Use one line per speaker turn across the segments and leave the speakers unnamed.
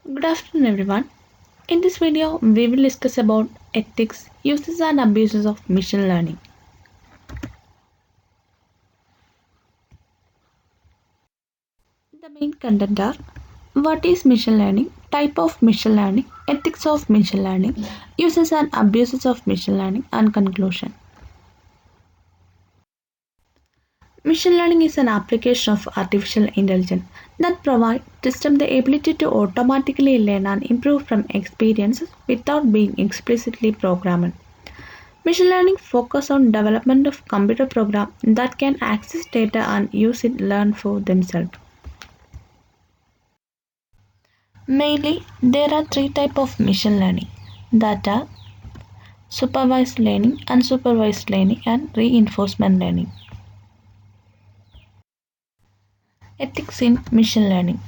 Good afternoon, everyone. In this video, we will discuss about ethics, uses and abuses of machine learning. The main content are what is machine learning, type of machine learning, ethics of machine learning, uses and abuses of machine learning, and conclusion. Machine learning is an application of artificial intelligence that provides systems the ability to automatically learn and improve from experiences without being explicitly programmed. Machine learning focuses on development of computer programs that can access data and use it learn for themselves. Mainly, there are three types of machine learning that are supervised learning, unsupervised learning, and reinforcement learning. Ethics in machine learning.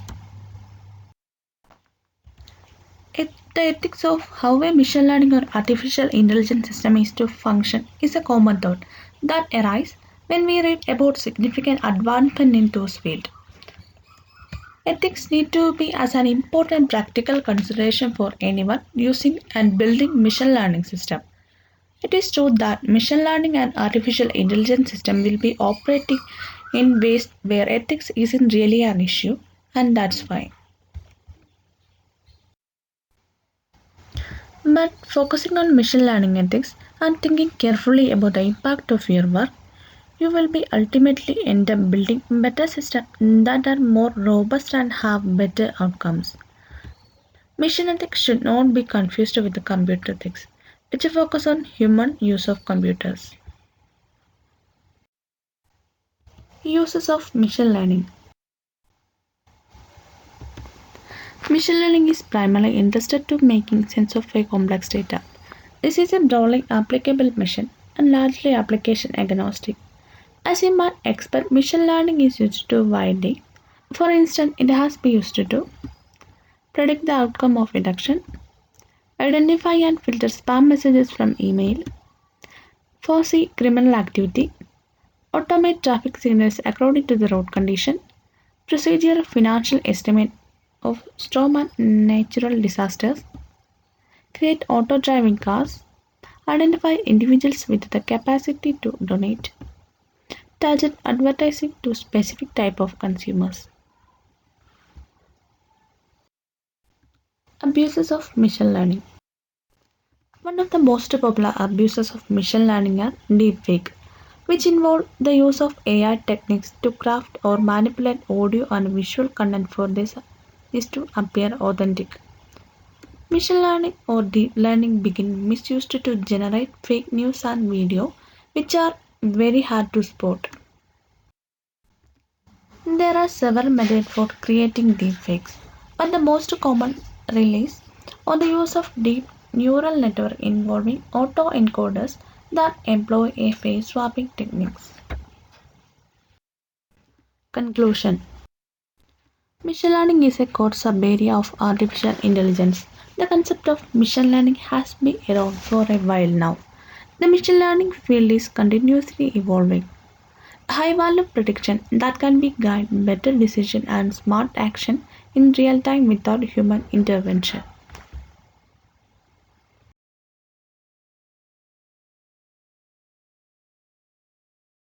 The ethics of how a machine learning or artificial intelligence system is to function is a common thought that arises when we read about significant advancement in those fields. Ethics need to be as an important practical consideration for anyone using and building machine learning system. It is true that machine learning and artificial intelligence system will be operating in ways where ethics isn't really an issue, and that's fine. But focusing on machine learning ethics and thinking carefully about the impact of your work, you will be ultimately end up building better systems that are more robust and have better outcomes. Mission ethics should not be confused with the computer ethics, which focus on human use of computers. Uses of machine learning. Machine learning is primarily interested to making sense of a complex data. This is a broadly applicable machine and largely application agnostic. As you might expect, machine learning is used to widely. For instance, it has been used to predict the outcome of reduction, identify and filter spam messages from email, foresee criminal activity, automate traffic signals according to the road condition, procedure financial estimate of storm and natural disasters, create auto driving cars, identify individuals with the capacity to donate, target advertising to specific type of consumers. Abuses of machine learning. One of the most popular abuses of machine learning are deepfake, which involve the use of AI techniques to craft or manipulate audio and visual content for this is to appear authentic. Machine learning or deep learning begin misused to generate fake news and video, which are very hard to spot. There are several methods for creating deepfakes, but the most common relies on the use of deep neural network involving autoencoders that employ a face swapping techniques. Conclusion. Machine learning is a core sub-area of artificial intelligence. The concept of machine learning has been around for a while now. The machine learning field is continuously evolving. High value prediction that can be guide better decision and smart action in real time without human intervention.